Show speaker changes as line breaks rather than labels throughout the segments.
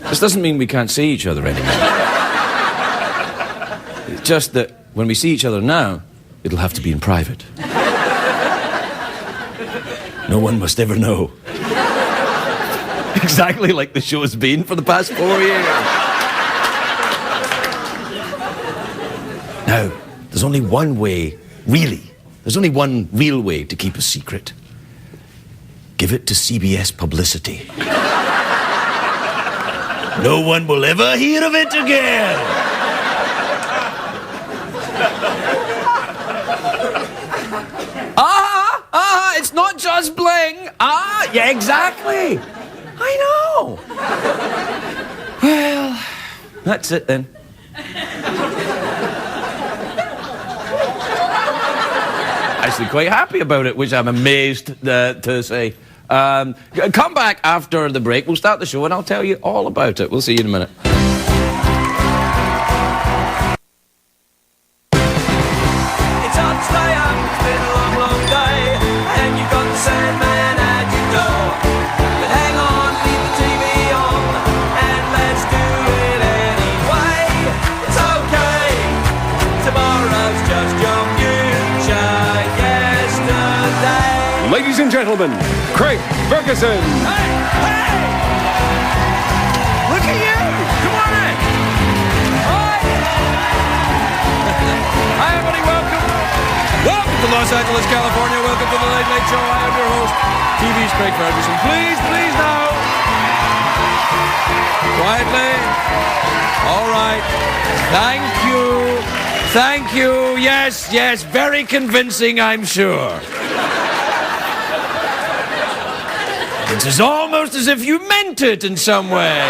This doesn't mean we can't see each other anymore. It's just that when we see each other now, it'll have to be in private. No one must ever know. Exactly like the show's been for the past 4 years. Now, there's only one way, really. There's only one real way to keep a secret. Give it to CBS Publicity. No one will ever hear of it again. It's not just bling. Yeah, exactly. I know. Well, that's it then. Actually quite happy about it, which I'm amazed to say. Come back after the break. We'll start the show and I'll tell you all about it. We'll see you in a minute.
It's hard to stay up, it's been a long, long day, and you've got the Sandman at your door. But hang on, leave the TV on, and let's do it anyway. It's okay, tomorrow's just your future yesterday.
Ladies and gentlemen, Craig Ferguson.
Hey! Look at you! Come on in! Hi, everybody, welcome. Welcome to Los Angeles, California. Welcome to the Late Late Show. I am your host, TV's Craig Ferguson. Please now. Quietly. All right. Thank you. Yes, very convincing, I'm sure. It's almost as if you meant it in some way.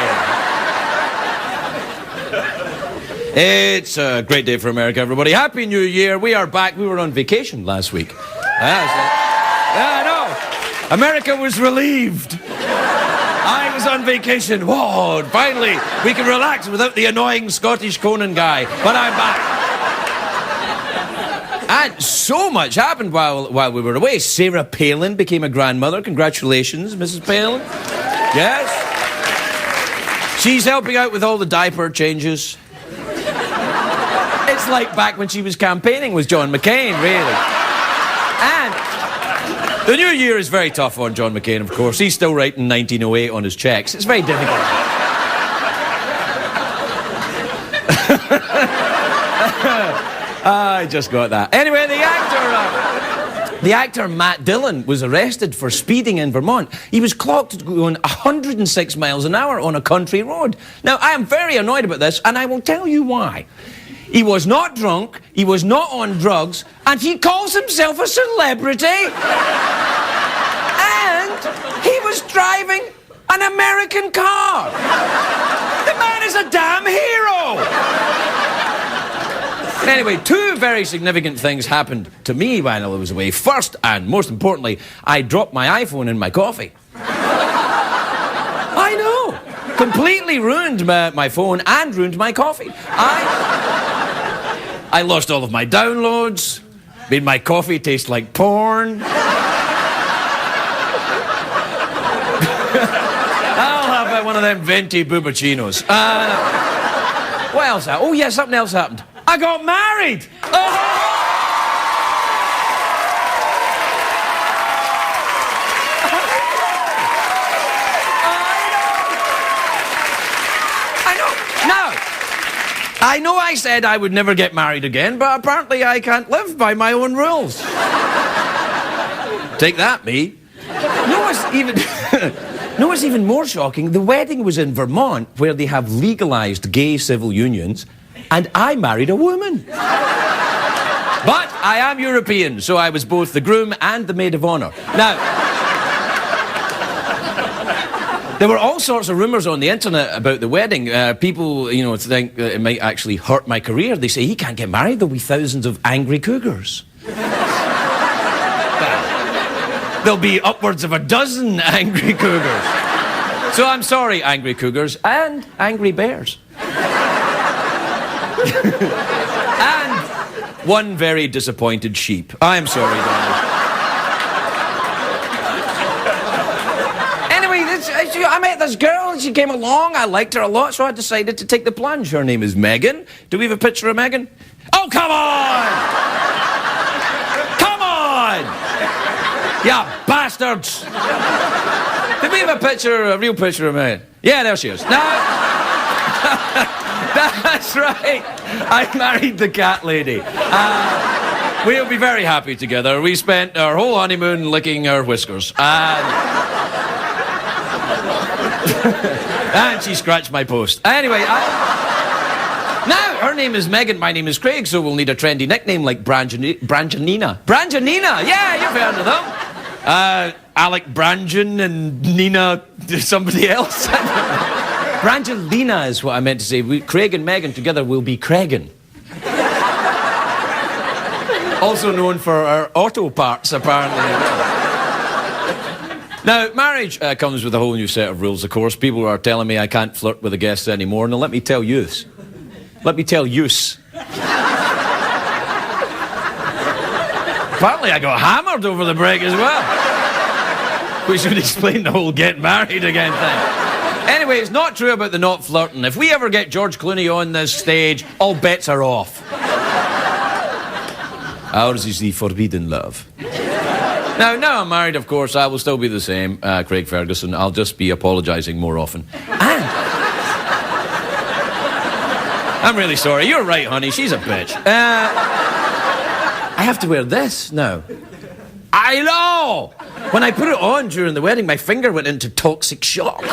It's a great day for America, everybody. Happy New Year. We are back. We were on vacation last week. I know. America was relieved. I was on vacation. Whoa, finally, we can relax without the annoying Scottish Conan guy. But I'm back. And so much happened while we were away. Sarah Palin became a grandmother. Congratulations, Mrs. Palin. Yes. She's helping out with all the diaper changes. It's like back when she was campaigning with John McCain, really. And the new year is very tough on John McCain, of course. He's still writing 1908 on his checks. It's very difficult. I just got that. Anyway, the actor Matt Dillon was arrested for speeding in Vermont. He was clocked going 106 miles an hour on a country road. Now, I am very annoyed about this, and I will tell you why. He was not drunk, he was not on drugs, and he calls himself a celebrity. And he was driving an American car. The man is a damn hero. Anyway, two very significant things happened to me while I was away. First, and most importantly, I dropped my iPhone in my coffee. I know. Completely ruined my phone and ruined my coffee. I lost all of my downloads, made my coffee taste like porn. I'll have one of them venti bubacinos. What else happened? Oh, yeah, something else happened. I got married! I know. Now, I know I said I would never get married again, but apparently I can't live by my own rules. Take that, me. No, what's even more shocking? The wedding was in Vermont, where they have legalized gay civil unions, and I married a woman. But I am European, so I was both the groom and the maid of honor. Now, there were all sorts of rumours on the internet about the wedding. People, think that it might actually hurt my career. They say, he can't get married, there'll be thousands of angry cougars. There'll be upwards of a dozen angry cougars. So I'm sorry, angry cougars and angry bears. And one very disappointed sheep. I'm sorry, darling. Anyway, I met this girl and she came along. I liked her a lot, so I decided to take the plunge. Her name is Megan. Do we have a picture of Megan? Oh, come on! Come on! Yeah, bastards! Did we have a real picture of Megan? Yeah, there she is. Now... That's right. I married the cat lady. We'll be very happy together. We spent our whole honeymoon licking our whiskers. And she scratched my post. Anyway, now, her name is Megan, my name is Craig, so we'll need a trendy nickname like Branjanina. Branjanina! Yeah, you've heard of them. Alec Branjan and Nina somebody else. Brangelina is what I meant to say. Craig and Megan together will be Craigan. Also known for our auto parts, apparently. Now, marriage comes with a whole new set of rules, of course. People are telling me I can't flirt with the guests anymore. Now, let me tell yous. Apparently, I got hammered over the break as well. We should explain the whole get married again thing. Anyway, it's not true about the not flirting. If we ever get George Clooney on this stage, all bets are off. Ours is the forbidden love. Now I'm married, of course, I will still be the same, Craig Ferguson. I'll just be apologising more often. And... I'm really sorry. You're right, honey. She's a bitch. I have to wear this now. I know! When I put it on during the wedding, my finger went into toxic shock.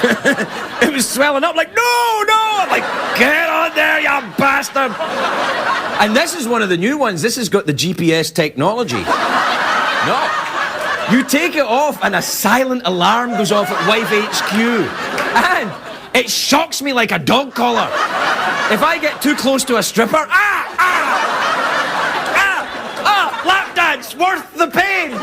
It was swelling up like, no! I'm like, get on there, you bastard! And this is one of the new ones. This has got the GPS technology. No. You take it off and a silent alarm goes off at Wife HQ. And it shocks me like a dog collar. If I get too close to a stripper, lap dance, worth the pain!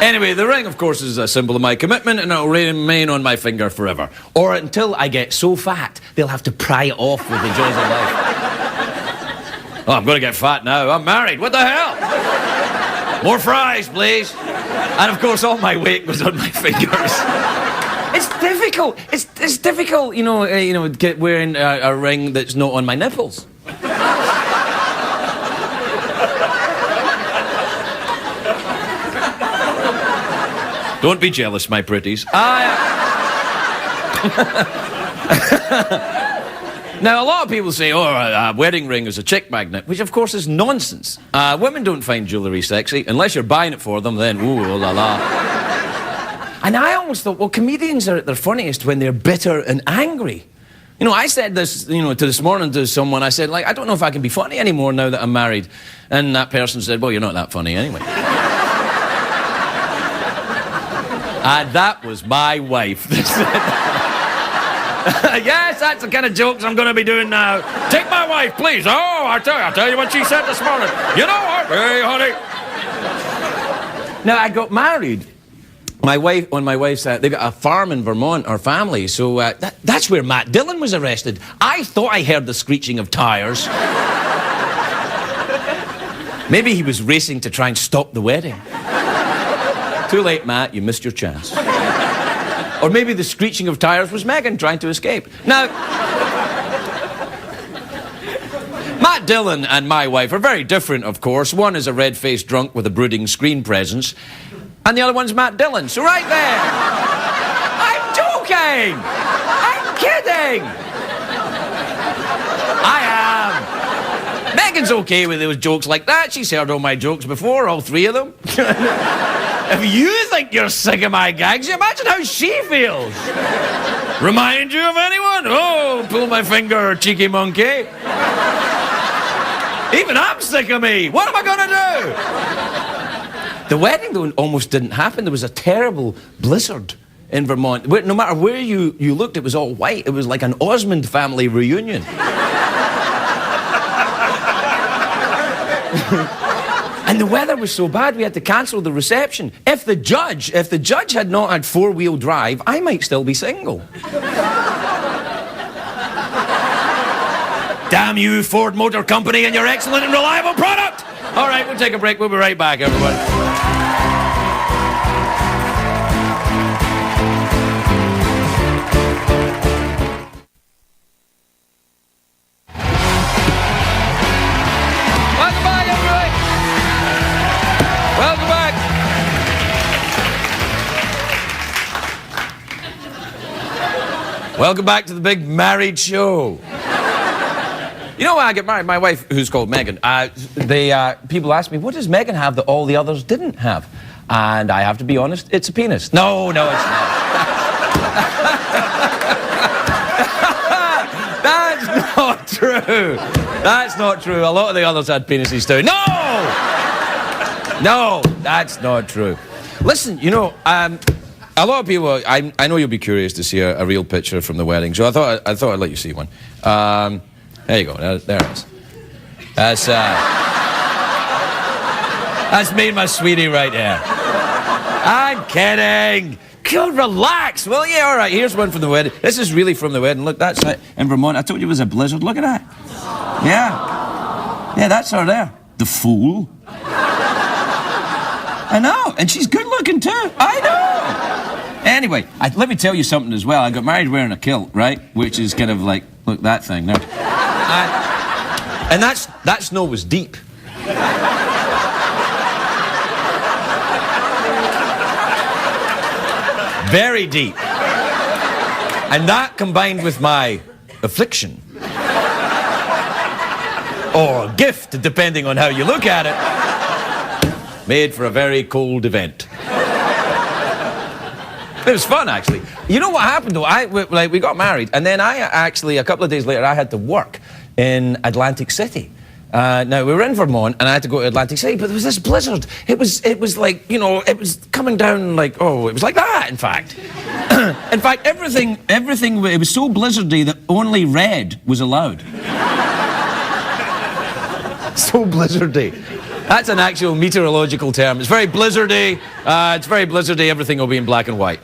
Anyway, the ring, of course, is a symbol of my commitment, and it'll remain on my finger forever. Or until I get so fat, they'll have to pry it off with the jaws of life. Oh, I'm going to get fat now. I'm married. What the hell? More fries, please. And, of course, all my weight goes on my fingers. It's difficult. It's difficult, wearing a ring that's not on my nipples. Don't be jealous, my pretties. Now, a lot of people say, a wedding ring is a chick magnet, which, of course, is nonsense. Women don't find jewellery sexy. Unless you're buying it for them, then, ooh, oh la la. And I always thought, well, comedians are at their funniest when they're bitter and angry. I said this, this morning to someone. I said, I don't know if I can be funny anymore now that I'm married. And that person said, well, you're not that funny anyway. And that was my wife. Yes, that's the kind of jokes I'm going to be doing now. Take my wife, please. Oh, I'll tell you what she said this morning. You know what? Hey, honey. Now, I got married. My wife, they got a farm in Vermont, our family, so that's where Matt Dillon was arrested. I thought I heard the screeching of tires. Maybe he was racing to try and stop the wedding. Too late, Matt, you missed your chance. Or maybe the screeching of tires was Megan trying to escape. Now, Matt Dillon and my wife are very different, of course. One is a red-faced drunk with a brooding screen presence, and the other one's Matt Dillon. So right there, I'm joking! kidding! I'm kidding! I am. Megan's okay with those jokes like that. She's heard all my jokes before, all three of them. If you think you're sick of my gags, imagine how she feels. Remind you of anyone? Oh, pull my finger, cheeky monkey. Even I'm sick of me. What am I going to do? The wedding, though, almost didn't happen. There was a terrible blizzard in Vermont. No matter where you looked, it was all white. It was like an Osmond family reunion. And the weather was so bad, we had to cancel the reception. If the judge had not had four-wheel drive, I might still be single. Damn you, Ford Motor Company, and your excellent and reliable product! All right, we'll take a break. We'll be right back, everybody. Welcome back, everybody. Welcome back. Welcome back to the big married show. You know why I get married? My wife, who's called Megan, people ask me, what does Megan have that all the others didn't have? And I have to be honest, it's a penis. No, it's not. That's not true. That's not true. A lot of the others had penises too. No, that's not true. Listen, you know, a lot of people, I know you'll be curious to see a real picture from the wedding, so I thought I'd let you see one. There you go. There it is. That's me and my sweetie right there. I'm kidding. God, relax, will you? All right, here's one from the wedding. This is really from the wedding. Look, that's it in Vermont. I told you it was a blizzard. Look at that. Yeah, that's her there. The fool. I know, and she's good looking too. I know. Anyway, let me tell you something as well. I got married wearing a kilt, right? Which is kind of like, look, that thing there. And that snow was deep. Very deep. And that combined with my affliction, or gift, depending on how you look at it, made for a very cold event. It was fun, actually. You know what happened, though? We got married, and then I actually, a couple of days later, I had to work in Atlantic City. Now, we were in Vermont, and I had to go to Atlantic City, but there was this blizzard. It was like, you know, it was coming down like, it was like that, in fact. In fact, everything, it was so blizzardy that only red was allowed. So blizzardy. That's an actual meteorological term. It's very blizzardy. Everything will be in black and white.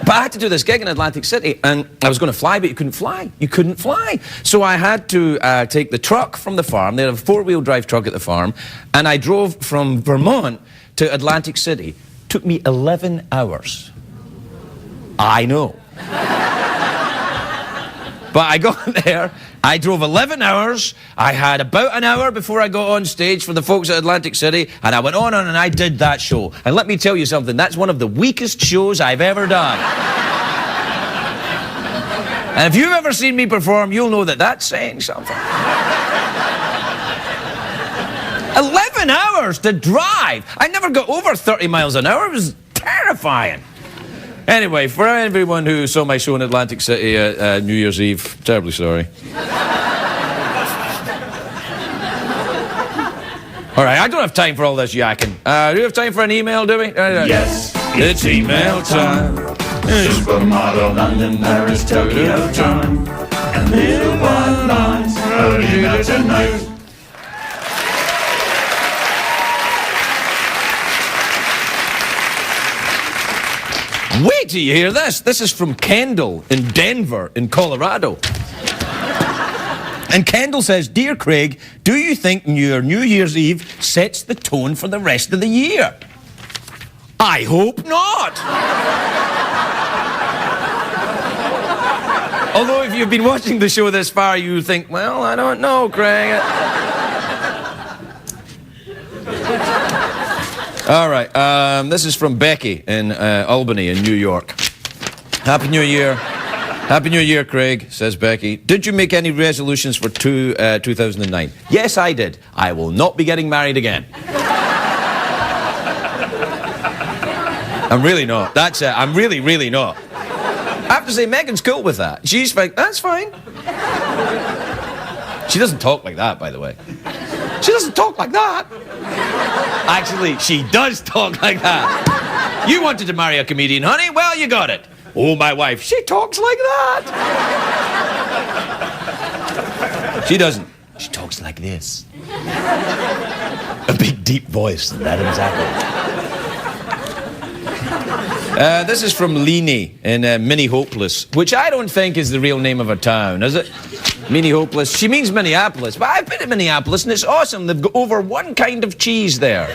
But I had to do this gig in Atlantic City, and I was going to fly, but you couldn't fly. You couldn't fly. So I had to take the truck from the farm. They had a four-wheel drive truck at the farm, and I drove from Vermont to Atlantic City. Took me 11 hours. I know. But I got there, I drove 11 hours, I had about an hour before I got on stage for the folks at Atlantic City, and I went on and I did that show. And let me tell you something, that's one of the weakest shows I've ever done. And if you've ever seen me perform, you'll know that that's saying something. 11 hours to drive! I never got over 30 miles an hour, it was terrifying. Anyway, for everyone who saw my show in Atlantic City at New Year's Eve, terribly sorry. All right, I don't have time for all this yakking. Do you have time for an email, do we?
Yes, it's email time. Supermodel, London, Paris, Tokyo time. And little one lines, her email tonight.
Wait till you hear this. This is from Kendall in Denver, in Colorado. And Kendall says, Dear Craig, do you think your New Year's Eve sets the tone for the rest of the year? I hope not. Although if you've been watching the show this far, you think, well, I don't know, Craig. All right, this is from Becky in Albany in New York. Happy New Year. Happy New Year, Craig, says Becky. Did you make any resolutions for 2009? Yes, I did. I will not be getting married again. I'm really not. That's it. I'm really, really not. I have to say, Megan's cool with that. She's like, that's fine. She doesn't talk like that, by the way. She doesn't talk like that. Actually, she does talk like that. You wanted to marry a comedian, honey? Well, you got it. Oh, my wife, she talks like that. She doesn't. She talks like this. A big, deep voice. That exactly. This is from Leanie in Minneapolis, which I don't think is the real name of a town, is it? Minneapolis. She means Minneapolis, but I've been to Minneapolis and it's awesome. They've got over one kind of cheese there.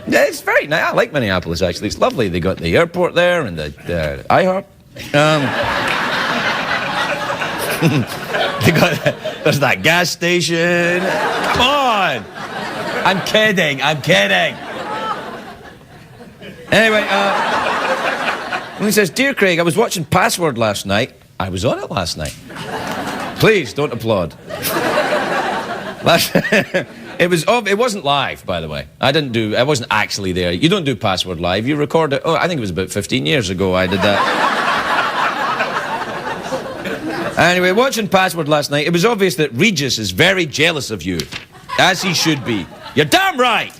Yeah, it's very nice. I like Minneapolis, actually. It's lovely. They got the airport there and the IHOP. There's that gas station. Come on. I'm kidding. Anyway, he says, Dear Craig, I was watching Password last night. I was on it last night. Please, don't applaud. It wasn't live, by the way. I wasn't actually there. You don't do Password live. You record it. Oh, I think it was about 15 years ago I did that. Anyway, watching Password last night, it was obvious that Regis is very jealous of you. As he should be. You're damn right!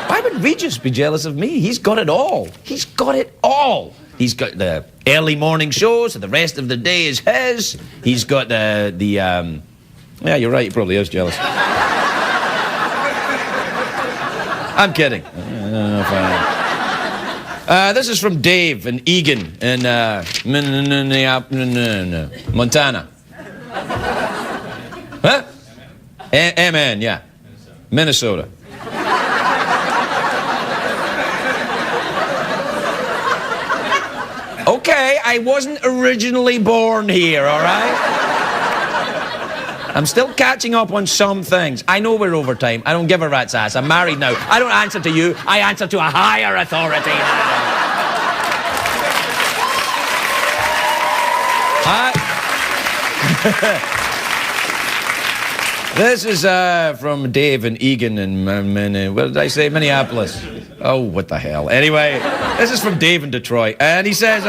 Why would Regis be jealous of me? He's got it all. He's got it all. He's got the early morning shows, so the rest of the day is his. He's got yeah, you're right, he probably is jealous. I'm kidding. This is from Dave and Egan in Montana. Huh? MN, yeah. Minnesota. Okay, I wasn't originally born here, all right? I'm still catching up on some things. I know we're over time. I don't give a rat's ass. I'm married now. I don't answer to you. I answer to a higher authority now. This is from Dave and Egan in, what did I say? Minneapolis. Oh, what the hell. Anyway, this is from Dave in Detroit. And he says,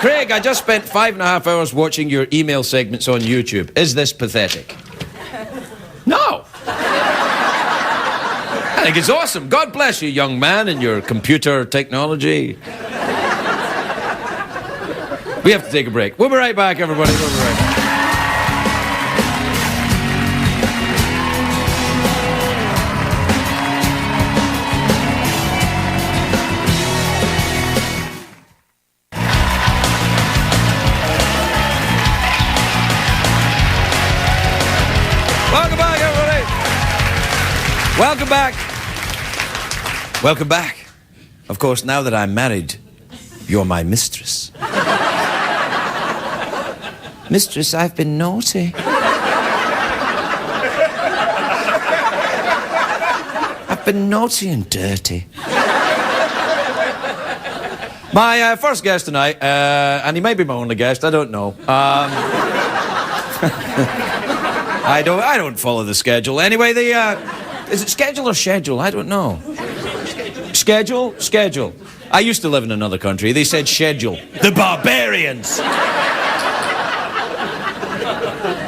Craig, I just spent 5.5 hours watching your email segments on YouTube. Is this pathetic? No. I think it's awesome. God bless you, young man, and your computer technology. We have to take a break. We'll be right back, everybody. We'll be right back. Welcome back. Welcome back. Of course, now that I'm married, you're my mistress. Mistress, I've been naughty. I've been naughty and dirty. My first guest tonight, and he may be my only guest, I don't know. I don't follow the schedule. Anyway, is it schedule or schedule? I don't know. Schedule? Schedule. I used to live in another country. They said schedule. The barbarians!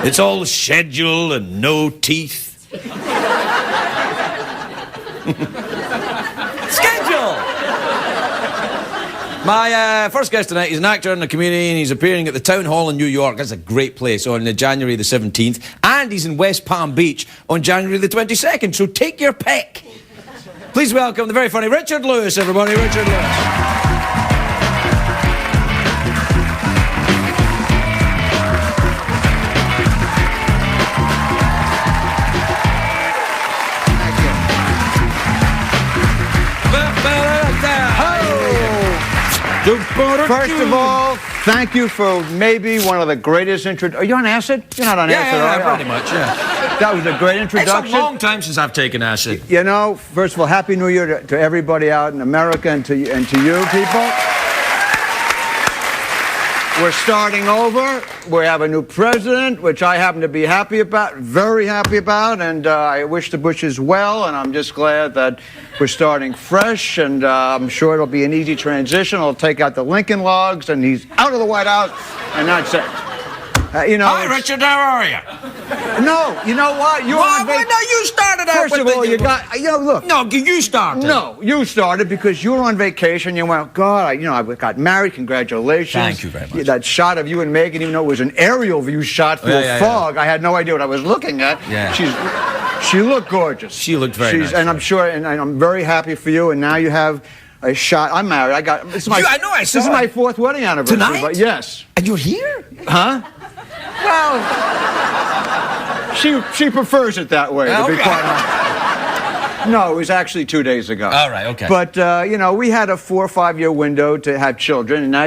It's all schedule and no teeth. Schedule! My first guest tonight is an actor and a comedian. He's appearing at the Town Hall in New York. That's a great place on January the 17th. And he's in West Palm Beach on January the 22nd. So take your pick. Please welcome the very funny Richard Lewis, everybody. Richard Lewis.
First of all,
Thank you for maybe one of the greatest Are you on acid? You're not on acid, are you?
pretty much, yeah.
That was a great introduction.
It's a long time since I've taken acid.
You know, first of all, Happy New Year to everybody out in America and to you people. We're starting over. We have a new president, which I happen to be happy about, very happy about, and I wish the Bushes well, and I'm just glad that we're starting fresh, and I'm sure it'll be an easy transition. I'll take out the Lincoln logs, and he's out of the White House, and that's it. You know,
Hi, Richard, how are you?
No, you know what? You
you started out
First
with
of all, you got, look.
No, you started.
No, you started because you were on vacation. You went, God, I got married. Congratulations.
Thank you very much.
That shot of you and Megan, even though it was an aerial view shot through fog, I had no idea what I was looking at.
Yeah.
She looked gorgeous.
She looked very nice.
And I'm sure, and I'm very happy for you. And now you have a shot. I'm married. I got. This is my,
I know. I saw
This is my 4th wedding anniversary.
Tonight?
But yes.
And you're here?
Huh? Well, she prefers it that way, to be quite honest. No, it was actually 2 days ago.
All right, okay.
But, we had a 4 or 5 year window to have children, and now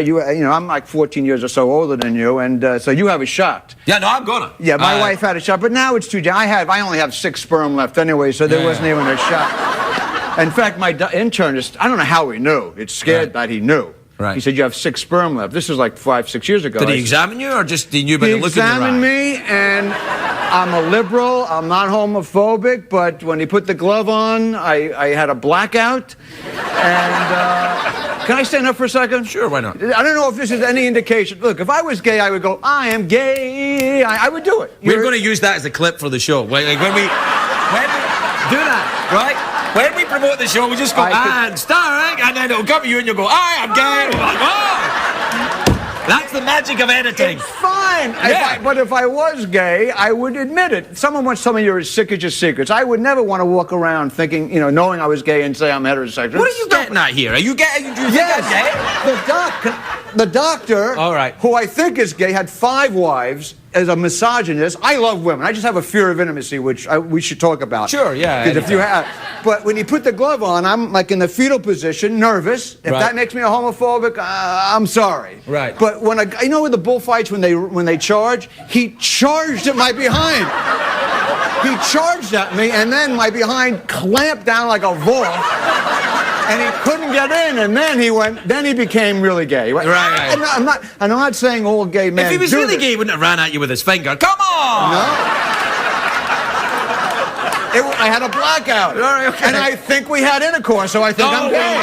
I'm like 14 years or so older than you, and so you have a shot.
Yeah, no, I'm gonna.
Yeah, my wife had a shot, but now it's too. I only have 6 sperm left anyway, so there wasn't even a shot. In fact, my internist, I don't know how he knew. It's scared that he knew.
Right.
He said, you have 6 sperm left. This was like 5, 6 years ago.
Did he examine you, or just he knew by the look in your eye?
He examined me, and I'm a liberal. I'm not homophobic, but when he put the glove on, I had a blackout. And can I stand up for a second?
Sure, why not?
I don't know if this is any indication. Look, if I was gay, I would go, I am gay. I would do it.
We're going to use that as a clip for the show. Like when we do that, right? When we promote the show, we just go, and starring, and then it'll come to you and you'll go, I am gay. Like, oh! That's the magic of editing.
It's fine.
Yeah.
But if I was gay, I would admit it. Someone once told me you're as sick as your secrets. I would never want to walk around thinking, knowing I was gay and say I'm heterosexual.
What are you getting at here? Are you gay? Do you think I'm gay?
The doctor,
all right,
who I think is gay, had 5 wives. As a misogynist, I love women. I just have a fear of intimacy, which we should talk about.
Sure, yeah.
Because but when he put the glove on, I'm like in the fetal position, nervous. If that makes me a homophobic, I'm sorry.
Right.
But when with the bullfights when they charge, he charged at my behind. He charged at me, and then my behind clamped down like a vore. And he couldn't get in, and then he became really gay.
Right.
I'm not saying all gay men.
If he was really gay, he wouldn't have ran at you with his finger. Come on!
No. I had a blackout.
Okay.
And I think we had intercourse, so I think I'm gay.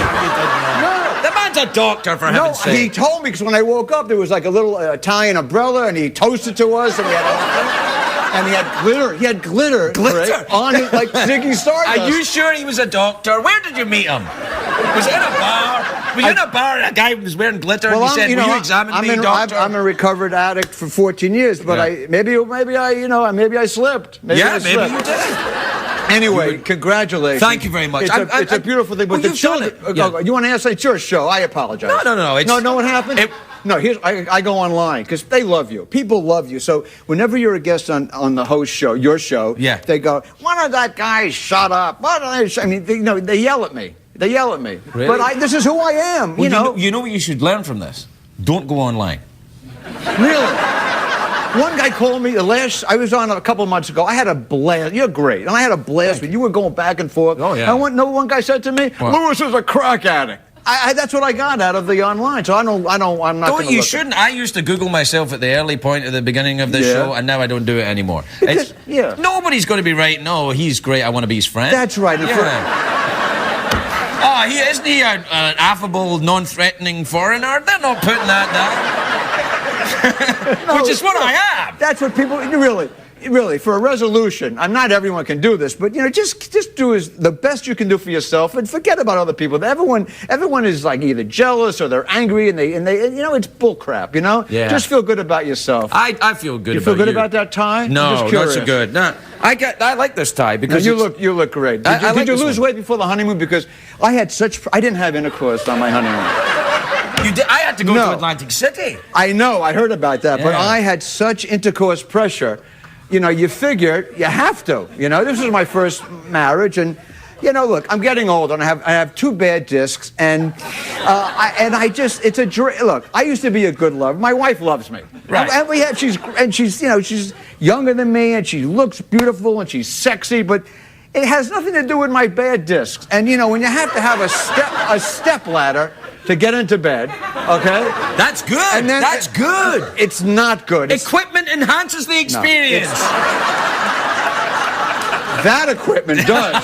No. The man's a doctor, for heaven's sake.
He told me, because when I woke up, there was like a little Italian umbrella, and he toasted to us, and he had glitter. He had glitter.
Glitter?
On it, like Ziggy Stardust.
Are you sure he was a doctor? Where did you meet him? Was it in a bar? Was you in a bar and a guy was wearing glitter and you said, will you examine me, doctor?
I'm a recovered addict for 14 years, but maybe I slipped. Maybe
you did.
Anyway, congratulations.
Thank you very much.
It's a beautiful thing. But the children, you want to answer? It's your show. I apologize.
No.
No, what happened? I go online because they love you. People love you. So whenever you're a guest on the host show, your show, they go, "Why don't that guy shut up?" I mean, they yell at me. They yell at me.
Really?
But this is who I am.
Well, you know what you should learn from this? Don't go online.
Really? One guy called me I was on a couple of months ago. I had a blast. You're great. And I had a blast with you. Were going back and forth.
Oh, yeah.
And one guy said to me, Lewis is a crack addict. That's what I got out of the online. So I'm not going to look.
You shouldn't. I used to Google myself at the early point at the beginning of the show, and now I don't do it anymore. Nobody's going to be writing, oh, he's great, I want to be his friend.
That's right.
Isn't he an affable, non-threatening foreigner? They're not putting that down. Which is what I am.
That's what people really for a resolution. Not everyone can do this, but just do the best you can do for yourself and forget about other people. Everyone is like either jealous or they're angry and they it's bull crap.
Yeah.
Just feel good about yourself.
I feel good.
You feel good about that tie?
No, not so good. No, I like this tie because
you look great. Did you lose weight before the honeymoon? Because I didn't have intercourse on my honeymoon.
You did? I had to go to Atlantic City.
I know. I heard about that, but I had such intercourse pressure. You figured you have to. This was my first marriage, and You know, look, I'm getting old, and I have 2 bad discs, and it's a dream. Look, I used to be a good lover. My wife loves me,
Right.
and she's you know, she's younger than me, and she looks beautiful, and she's sexy, but it has nothing to do with my bad discs. And you know, when you have to have a step ladder to get into bed, okay?
That's good.
And then
That's good.
It's not good.
Equipment enhances the experience.
That equipment does.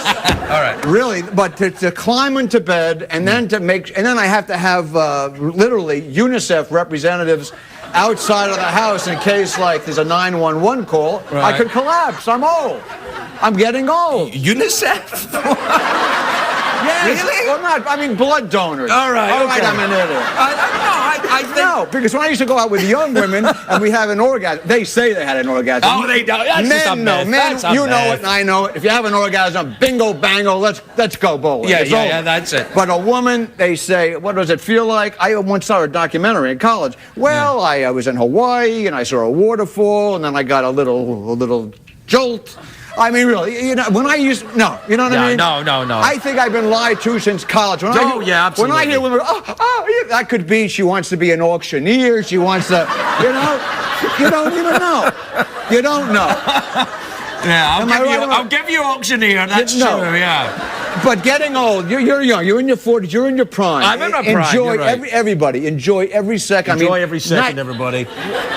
All right.
Really, but to climb into bed and then I have to have literally UNICEF representatives outside of the house in case like there's a 911 call.
Right.
I could collapse. I'm old. I'm getting old.
UNICEF?
Yes.
Really?
Well, not. I mean, blood donors.
All right.
All right,
okay.
I'm an idiot.
I think.
No, because when I used to go out with young women and we have an orgasm, they say they had an orgasm.
Oh, they don't. That's just a
Men know.
myth.
Men,
That's a
you know
myth.
it and I know it. If you have an orgasm, bingo, bango, let's go bowling.
Yeah,
It's
yeah,
over.
yeah, that's it.
But a woman, they say, what does it feel like? I once saw a documentary in college. Well, I was in Hawaii and I saw a waterfall and then I got a little jolt. I mean, really, you know, when I used, no, you know what I mean?
No.
I think I've been lied to since college. When
Yeah, absolutely.
When I hear women, yeah, that could be she wants to be an auctioneer, she wants to, you know, you don't even know. You don't know.
Yeah,
Am I right?
I'll give you auctioneer. That's
No.
true. Yeah.
But getting old, you're young, you're in your 40s, you're in your prime.
I'm in my prime,
Enjoy
you're right.
everybody, enjoy every second.
Enjoy
I mean,
every second, everybody.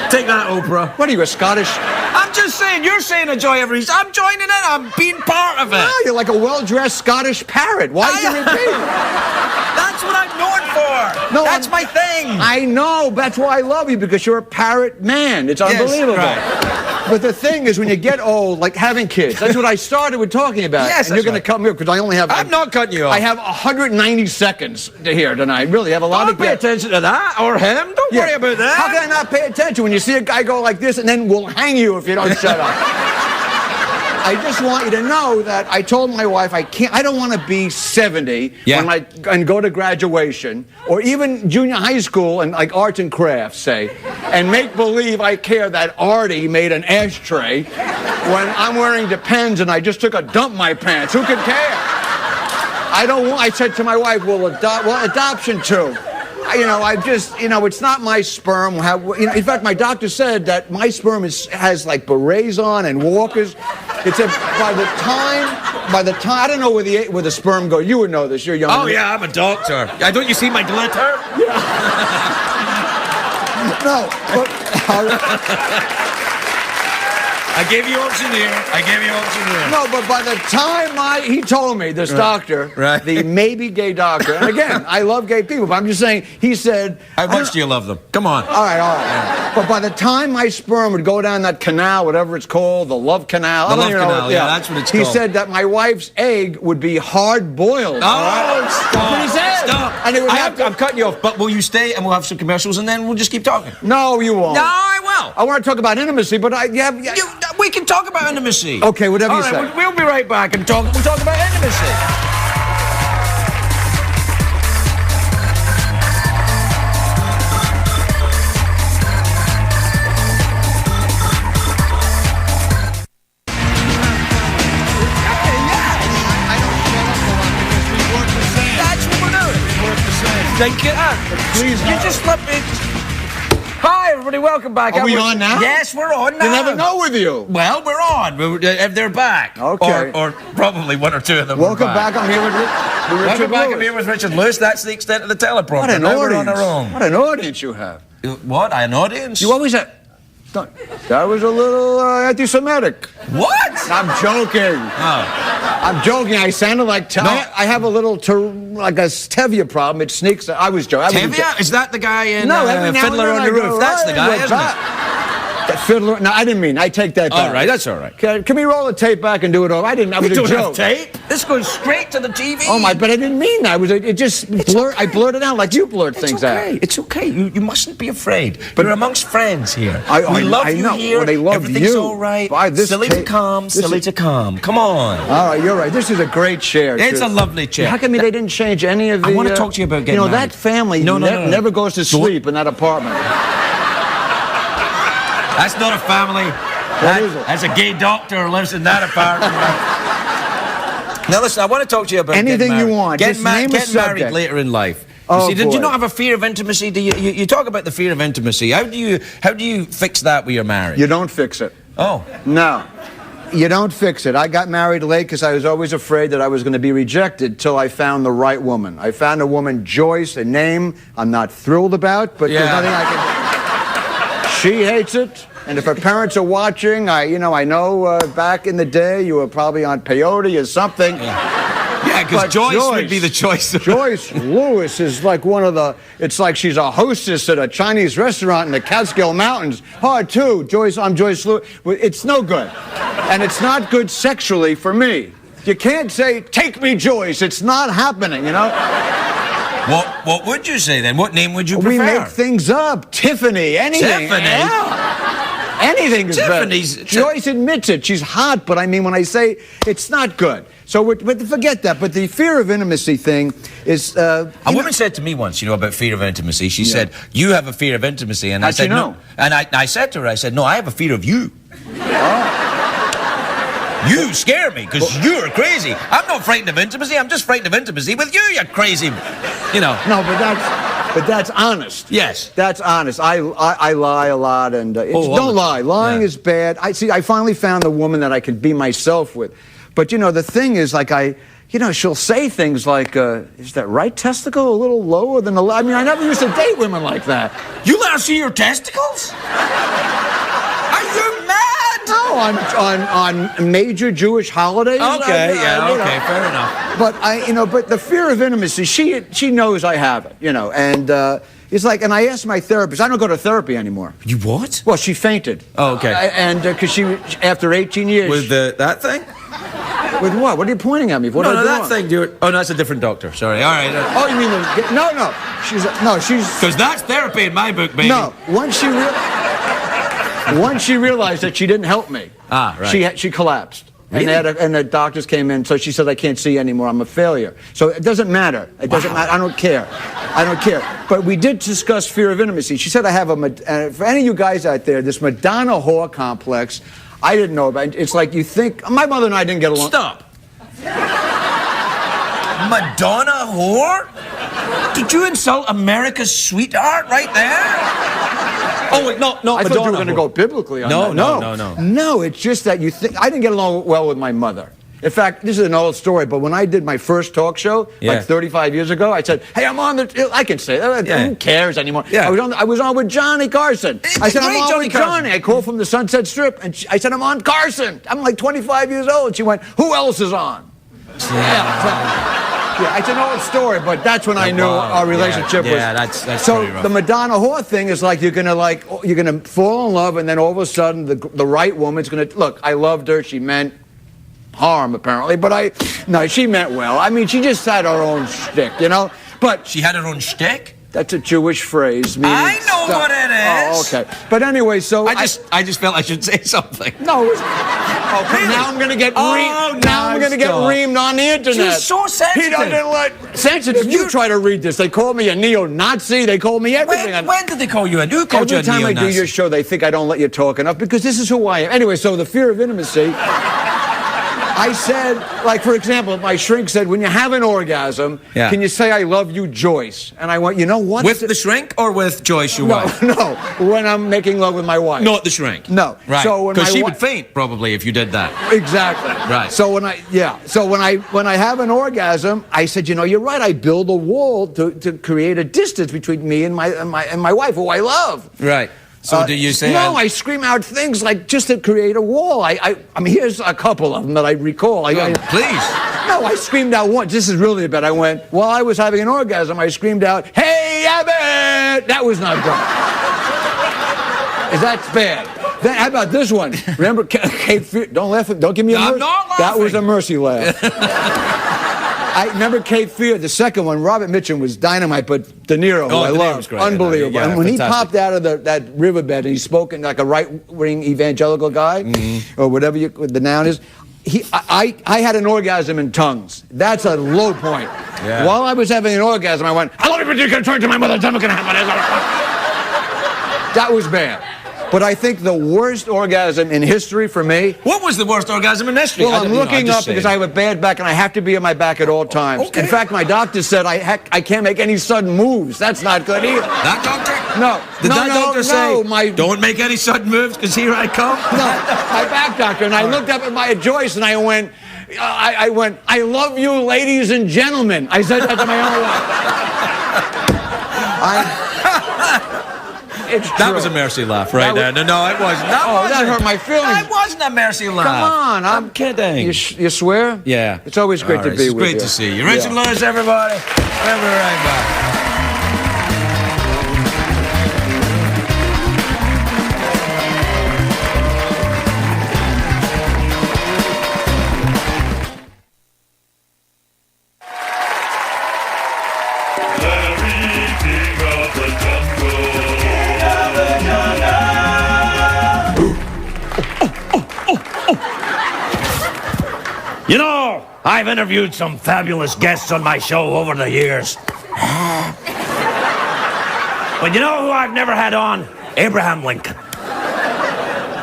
Take that, Oprah.
What are you, a Scottish?
I'm just saying. You're saying enjoy every. I'm joining in. I'm being part of it.
No, you're like a well-dressed Scottish parrot. Why did you repeat?
That's what I'm known for.
No,
That's my thing.
I know. That's why I love you, because you're a parrot man. It's unbelievable.
right.
But the thing is, when you get old, like having kids, that's what I started with talking about.
Yes,
and you're
that's
going to
right.
cut me off because I only have.
I'm not cutting you off.
I have 190 seconds to hear tonight. Really, I have a lot
Don't
of
pay attention to that or him. Don't worry about that.
How can I not pay attention when you see a guy go like this and then we'll hang you if you don't shut up? I just want you to know that I told my wife I don't want to be 70 and go to graduation or even junior high school and like arts and crafts, say, and make believe I care that Artie made an ashtray when I'm wearing Depends and I just took a dump in my pants. Who could care? I said to my wife, adoption too. It's not my sperm. In fact, my doctor said that my sperm has like berets on and walkers. By the time, I don't know where the sperm goes. You would know this. You're young.
Oh yeah, I'm a doctor. Don't you see my glitter?
No, but.
I gave you auctioneer.
No, but by the time he told me, this doctor, the maybe gay doctor, and again, I love gay people, but I'm just saying, he said...
How much do you love them? Come on.
All right. Yeah. But by the time my sperm would go down that canal, whatever it's called, the love canal...
The love canal, yeah, that's what it's called.
He said that my wife's egg would be hard-boiled.
Oh, stop.
That's what he said.
Stop.
And it would
I'm cutting you off, but will you stay and we'll have some commercials and then we'll just keep talking?
No, you won't.
No, I will.
I want to talk about intimacy, but
we can talk about intimacy.
Okay, whatever you
All right,
say.
We'll be right back and we'll talk about intimacy. Thank you. Please, you just let me. Hi, everybody. Welcome back.
Are we on now?
Yes, we're on now.
You never know with you.
Well, we're on. They're back.
Okay.
Or probably one or two of them.
Welcome back. I'm here with Richard
Welcome back.
Lewis.
I'm here with Richard Lewis. That's the extent of the teleprompter.
What an
Now
audience.
we're on our own.
What an audience you have.
What? An audience?
You always have. That was a little anti-Semitic.
What?
I'm joking.
Oh.
I'm joking. I sounded like... I have a little, like a stevia problem. It sneaks... I was joking.
Tevye? Is that the guy in
every now
Fiddler
and
on
then
the
I
Roof?
go,
That's the guy,
what's
isn't
that? Fiddler... No, I didn't mean. I take that back.
All right, that's all right.
Can we roll the tape back and do it over? I didn't... I was
We
a
don't
joke.
have tape. This goes straight to the TV.
Oh, but I didn't mean that. It just blurred... I blurted out like you blurred things out.
It's okay. You mustn't be afraid. But you're amongst friends here.
I
we love you
know.
here.
Well, they love
Everything's
you.
all right.
By this
silly
tape-
to calm, silly to calm. Come on.
All right, you're right. This is a great chair.
It's
too.
a lovely chair.
How come they didn't change any of the...
I want to talk to you about getting married.
that family
No.
never goes to sleep in that apartment.
That's not a family.
What is it?
That's a gay doctor who lives in that apartment. Now listen, I want to talk to you about
anything
getting
you
married.
want.
Getting
Just name a
getting married
subject.
later in life.
Oh,
you see, did you
boy.
not have a fear of intimacy? You talk about the fear of intimacy. How do you fix that when you're married?
You don't fix it.
Oh.
No. You don't fix it. I got married late because I was always afraid that I was going to be rejected till I found the right woman. I found a woman, Joyce, a name I'm not thrilled about, but there's nothing I can... She hates it. And if her parents are watching, I know back in the day you were probably on peyote or something.
Yeah, because Joyce would be the choice.
Joyce Lewis is like it's like she's a hostess at a Chinese restaurant in the Catskill Mountains. Hard too. Joyce, I'm Joyce Lewis. It's no good. And it's not good sexually for me. You can't say, take me, Joyce. It's not happening, you know?
What would you say then? What name would you prefer?
We make things up. Tiffany, anything.
Tiffany?
Yeah. Anything is
Tiffany's...
better. Joyce admits it. She's hot, but I mean, when I say it's not good. So, but forget that. But the fear of intimacy thing is...
a woman said to me once, about fear of intimacy. She said, you have a fear of intimacy. And I said, no. And I said to her, no, I have a fear of you. You scare me because you're crazy. I'm not frightened of intimacy. I'm just frightened of intimacy with you, you crazy, No,
but that's honest.
Yes.
That's honest. I lie a lot, and don't lie. Lying is bad. I finally found the woman that I could be myself with. But, the thing is, like, she'll say things like, is that right testicle a little lower than the left? I mean, I never used to date women like that.
You let her see your testicles? Are you mad?
No, on major Jewish holidays.
Okay, fair enough.
But but the fear of intimacy, she knows I have it, and it's like, and I asked my therapist, I don't go to therapy anymore.
You what?
Well, she fainted.
Oh, okay.
And because after 18 years.
With that thing?
With what? What are you pointing at me? What
No, that thing, dude. Oh, no, that's a different doctor. Sorry. All right.
Oh, you mean no. She's
because that's therapy in my book, baby.
No, once she realized that she didn't help me.
Right.
She collapsed.
Really?
And the doctors came in, so she said, I can't see anymore. I'm a failure. So it doesn't matter. It doesn't matter. I don't care. But we did discuss fear of intimacy. She said I have for any of you guys out there, this Madonna whore complex. I didn't know about it. It's like you think... My mother and I didn't get along.
Stop. Madonna whore? Did you insult America's sweetheart right there? Oh, wait, no,
I thought you were going to go biblically on that.
No.
No, it's just that you think... I didn't get along well with my mother. In fact, this is an old story, but when I did my first talk show, like 35 years ago, I said, hey, I'm on the... I can say that. Who cares anymore?
Yeah.
I was on with Johnny Carson. I said, I'm on with Johnny. I called from the Sunset Strip, and I said, I'm on Carson. I'm like 25 years old. She went, who else is on? Yeah, it's an old story, but that's when I knew our relationship was...
Yeah, that's
so
pretty rough.
the Madonna whore thing is like you're gonna fall in love, and then all of a sudden the right woman's gonna... Look, I loved her. She meant harm, apparently, but she meant well. I mean, she just had her own shtick, But
she had her own shtick?
That's a Jewish phrase.
I know what it is.
Oh, okay. But anyway, so
I just felt I should say something.
No. Okay. Now I'm gonna get reamed. Now I'm gonna get reamed on the internet.
She's so sensitive.
He doesn't let sensitive. You try to read this. They call me a neo-Nazi. They call me everything.
When did they call you? Who called you a neo-Nazi?
Every time I do your show, they think I don't let you talk enough because this is who I am. Anyway, so the fear of intimacy. I said, like, for example, my shrink said, when you have an orgasm, can you say, I love you, Joyce? And I went, you know what?
With the shrink or with Joyce, your wife?
No, when I'm making love with my wife.
Not the shrink?
No.
Right,
so
because she would faint, probably, if you did that.
Exactly.
Right.
So when I have an orgasm, I said, you're right, I build a wall to create a distance between me and my wife, who I love.
Right. So do you say...
No, I scream out things like just to create a wall. I mean, here's a couple of them that I recall.
Please.
No, I screamed out once. This is really bad. I went, while I was having an orgasm, I screamed out, hey, Abbott! That was not good. That's bad. Then, how about this one? Remember, Cape Fear? Don't laugh. Don't give me a mercy.
I'm not laughing.
That was a mercy laugh. I remember Cape Fear, the second one. Robert Mitchum was dynamite, but De Niro, who I love, unbelievable.
Yeah,
and when
fantastic.
he popped out of that riverbed and he spoke in like a right-wing evangelical guy, or whatever the noun is, I had an orgasm in tongues. That's a low point.
Yeah.
While I was having an orgasm, I went, I love you, but you can turn to my mother. That was bad. But I think the worst orgasm in history for me.
What was the worst orgasm in history?
Well, I'm looking up because I have a bad back and I have to be on my back at all times.
Okay.
In fact, my doctor said I can't make any sudden moves. That's not good either.
That doctor?
No.
Did that doctor say,
my
don't make any sudden moves because here I come?
No, my back doctor. And I looked up at my Joyce and I went, I love you, ladies and gentlemen. I said that to my own wife.
That was a mercy laugh right there. No, it wasn't.
That hurt my feelings.
That wasn't a mercy laugh.
Come on.
I'm kidding.
You swear?
Yeah.
It's always great to be with you.
It's great to see you. Richard Lewis, everybody. We'll be right back.
You know, I've interviewed some fabulous guests on my show over the years. But you know who I've never had on? Abraham Lincoln.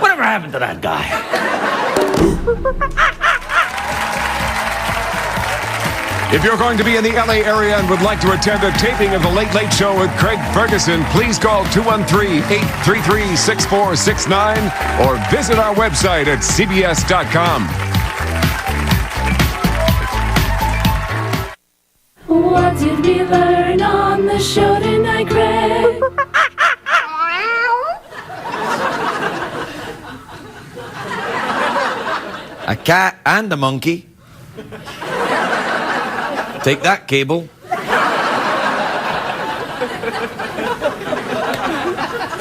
Whatever happened to that guy?
If you're going to be in the LA area and would like to attend a taping of The Late Late Show with Craig Ferguson, please call 213-833-6469 or visit our website at cbs.com.
What did we learn on the show tonight, Craig?
A cat and a monkey. Take that, Cable.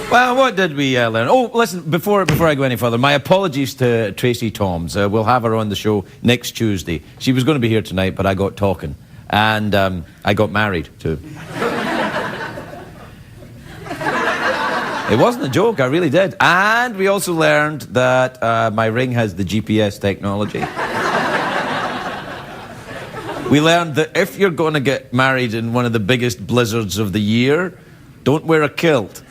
Well, what did we learn? Oh, listen, before I go any further, my apologies to Tracie Thoms. We'll have her on the show next Tuesday. She was going to be here tonight, but I got talking. And I got married, too. It wasn't a joke, I really did. And we also learned that my ring has the GPS technology. We learned that if you're going to get married in one of the biggest blizzards of the year, don't wear a kilt.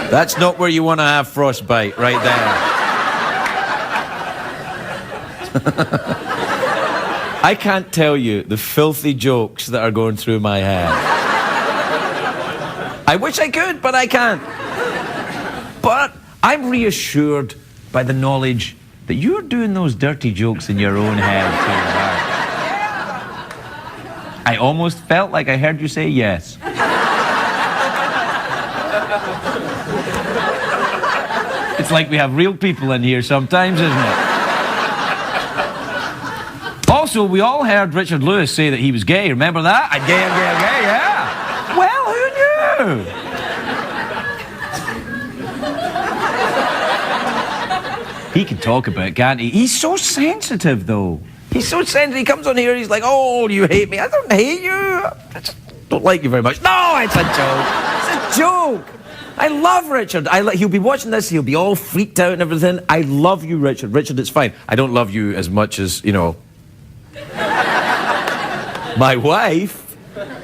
That's not where you want to have frostbite, right there. I can't tell you the filthy jokes that are going through my head. I wish I could, but I can't. But I'm reassured by the knowledge that you're doing those dirty jokes in your own head too. I almost felt like I heard you say yes. It's like we have real people in here sometimes, isn't it? Also, we all heard Richard Lewis say that he was gay. Remember that? I'm gay, yeah. Well, who knew? He can talk about it, can't he? He's so sensitive, though. He's so sensitive. He comes on here, he's like, oh, you hate me. I don't hate you. I just don't like you very much. No, it's a joke. It's a joke. I love Richard. He'll be watching this. He'll be all freaked out and everything. I love you, Richard. Richard, it's fine. I don't love you as much as, you know... My wife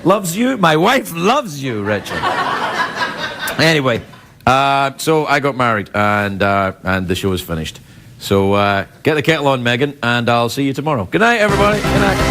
loves you. My wife loves you, Richard. Anyway, so I got married, and the show is finished. So get the kettle on, Megan, and I'll see you tomorrow. Good night, everybody. Good night.